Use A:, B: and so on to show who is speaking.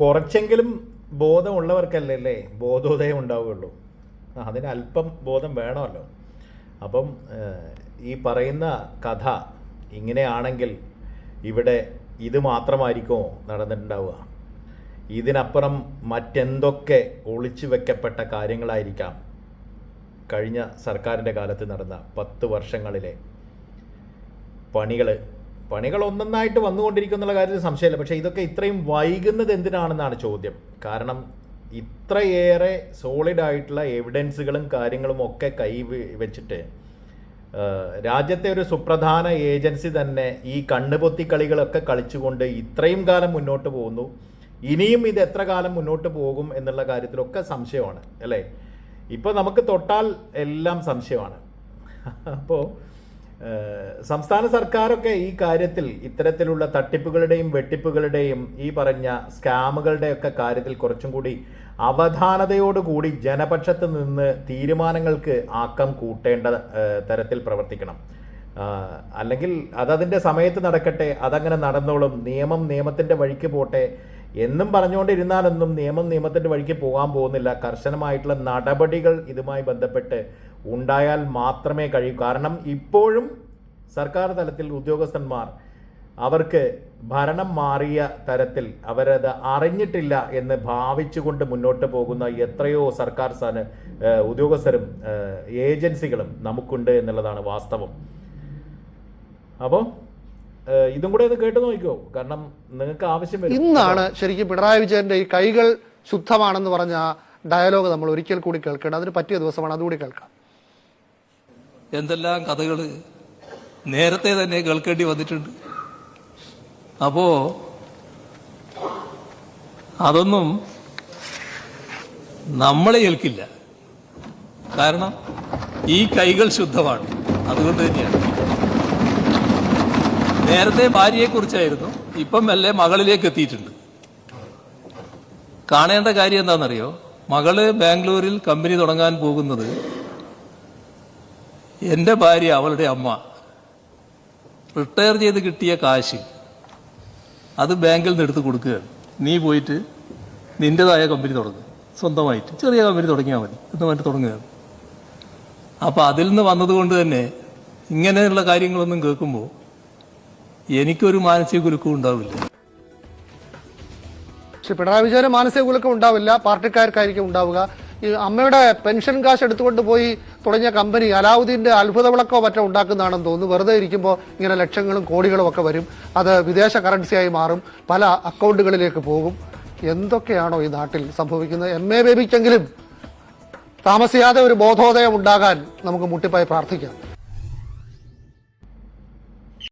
A: കുറച്ചെങ്കിലും ബോധമുള്ളവർക്കല്ലേ അല്ലേ ബോധോദയം ഉണ്ടാവുകയുള്ളൂ. അതിന് അല്പം ബോധം വേണമല്ലോ. അപ്പം ഈ പറയുന്ന കഥ ഇങ്ങനെയാണെങ്കിൽ ഇവിടെ ഇത് മാത്രമായിരിക്കുമോ നടന്നിട്ടുണ്ടാവുക? ഇതിനപ്പുറം മറ്റെന്തൊക്കെ ഒളിച്ചു വെക്കപ്പെട്ട കാര്യങ്ങളായിരിക്കാം കഴിഞ്ഞ സർക്കാരിൻ്റെ കാലത്ത് നടന്ന 10 വർഷങ്ങളിലെ പണികൾ ഒന്നൊന്നായിട്ട് വന്നുകൊണ്ടിരിക്കുന്നുള്ള കാര്യത്തിൽ സംശയമില്ല. പക്ഷേ ഇതൊക്കെ ഇത്രയും വൈകുന്നത് എന്തിനാണെന്നാണ് ചോദ്യം. കാരണം ഇത്രയേറെ സോളിഡായിട്ടുള്ള എവിഡൻസുകളും കാര്യങ്ങളും ഒക്കെ വെച്ചിട്ട് രാജ്യത്തെ ഒരു സുപ്രധാന ഏജൻസി തന്നെ ഈ കണ്ണുപൊത്തിക്കളികളൊക്കെ കളിച്ചുകൊണ്ട് ഇത്രയും കാലം മുന്നോട്ട് പോകുന്നു. ഇനിയും ഇത് എത്ര കാലം മുന്നോട്ട് പോകും എന്നുള്ള കാര്യത്തിലൊക്കെ സംശയമാണ് അല്ലേ? ഇപ്പോൾ നമുക്ക് തൊട്ടാൽ എല്ലാം സംശയമാണ്. അപ്പോൾ സംസ്ഥാന സർക്കാരൊക്കെ ഈ കാര്യത്തിൽ ഇത്തരത്തിലുള്ള തട്ടിപ്പുകളുടെയും വെട്ടിപ്പുകളുടെയും ഈ പറഞ്ഞ സ്കാമുകളുടെയൊക്കെ കാര്യത്തിൽ കുറച്ചും കൂടി അവധാനതയോടുകൂടി ജനപക്ഷത്ത് നിന്ന് തീരുമാനങ്ങൾക്ക് ആക്കം കൂട്ടേണ്ട തരത്തിൽ പ്രവർത്തിക്കണം. അല്ലെങ്കിൽ അതതിൻ്റെ സമയത്ത് നടക്കട്ടെ, അതങ്ങനെ നടന്നോളും, നിയമം നിയമത്തിൻ്റെ വഴിക്ക് പോട്ടെ എന്നും പറഞ്ഞുകൊണ്ടിരുന്നാലൊന്നും നിയമം നിയമത്തിൻ്റെ വഴിക്ക് പോകാൻ പോകുന്നില്ല. കർശനമായിട്ടുള്ള നടപടികൾ ഇതുമായി ബന്ധപ്പെട്ട് ഉണ്ടായാൽ മാത്രമേ കഴിയൂ. കാരണം ഇപ്പോഴും സർക്കാർ തലത്തിൽ ഉദ്യോഗസ്ഥന്മാർ അവർക്ക് ഭരണം മാറിയ തരത്തിൽ അവരത് അറിഞ്ഞിട്ടില്ല എന്ന് ഭാവിച്ചുകൊണ്ട് മുന്നോട്ട് പോകുന്ന എത്രയോ സർക്കാർ ഉദ്യോഗസ്ഥരും ഏജൻസികളും നമുക്കുണ്ട് എന്നുള്ളതാണ് വാസ്തവം. അപ്പോൾ ഇതും കൂടെ ഒന്ന് കേട്ട് നോക്കിക്കോ, കാരണം നിങ്ങൾക്ക് ആവശ്യം വരും.
B: ഇന്നാണ് ശരിക്കും പിണറായി വിജയന്റെ ഈ കൈകൾ ശുദ്ധമാണെന്ന് പറഞ്ഞ ഡയലോഗ് നമ്മൾ ഒരിക്കൽ കൂടി കേൾക്കണം. അതിന് പറ്റിയ ദിവസമാണ്, അതുകൂടി കേൾക്കാം.
C: എന്തെല്ലാം കഥകൾ നേരത്തെ തന്നെ കേൾക്കേണ്ടി വന്നിട്ടുണ്ട്. അപ്പോ അതൊന്നും നമ്മളെ ഏൽക്കില്ല. കാരണം ഈ കൈകൾ ശുദ്ധമാണ്. അതുകൊണ്ട് തന്നെയാണ് നേരത്തെ ഭാര്യയെക്കുറിച്ചായിരുന്നു, ഇപ്പം മെല്ലെ മകളിലേക്ക് എത്തിയിട്ടുണ്ട്. കാണേണ്ട കാര്യം എന്താണെന്നറിയോ? മകള് ബാംഗ്ലൂരിൽ കമ്പനി തുടങ്ങാൻ പോകുന്നത് എൻ്റെ ഭാര്യ, അവളുടെ അമ്മ റിട്ടയർ ചെയ്ത് കിട്ടിയ കാശ് അത് ബാങ്കിൽ നിന്ന് എടുത്ത് കൊടുക്കുകയാണ്. നീ പോയിട്ട് നിൻ്റെതായ കമ്പനി തുടങ്ങുക, സ്വന്തമായിട്ട് ചെറിയ കമ്പനി തുടങ്ങിയാൽ മതി എന്ന് പറഞ്ഞിട്ട് തുടങ്ങുകയാണ്. അപ്പം അതിൽ നിന്ന് വന്നതുകൊണ്ട് തന്നെ ഇങ്ങനെയുള്ള കാര്യങ്ങളൊന്നും കേൾക്കുമ്പോൾ എനിക്കൊരു മാനസിക കുലുക്കം ഉണ്ടാവില്ല.
B: പക്ഷെ പിണറായി വിജയന് മാനസിക കുലുക്കം ഉണ്ടാവില്ല, പാർട്ടിക്കാർക്കായിരിക്കും ഉണ്ടാവുക. ഈ അമ്മയുടെ പെൻഷൻ കാശ് എടുത്തുകൊണ്ട് പോയി തുടങ്ങിയ കമ്പനി അലാവുദ്ദീന്റെ അത്ഭുത വിളക്കോ മറ്റോ ഉണ്ടാക്കുന്നതാണെന്ന് തോന്നുന്നു. വെറുതെ ഇരിക്കുമ്പോൾ ഇങ്ങനെ ലക്ഷങ്ങളും കോടികളും ഒക്കെ വരും, അത് വിദേശ കറൻസിയായി മാറും, പല അക്കൗണ്ടുകളിലേക്ക് പോകും. എന്തൊക്കെയാണോ ഈ നാട്ടിൽ സംഭവിക്കുന്നത്? MA ബേബിക്കെങ്കിലും താമസിയാതെ ഒരു ബോധോദയം ഉണ്ടാകാൻ നമുക്ക് മുട്ടിപ്പായി പ്രാർത്ഥിക്കാം.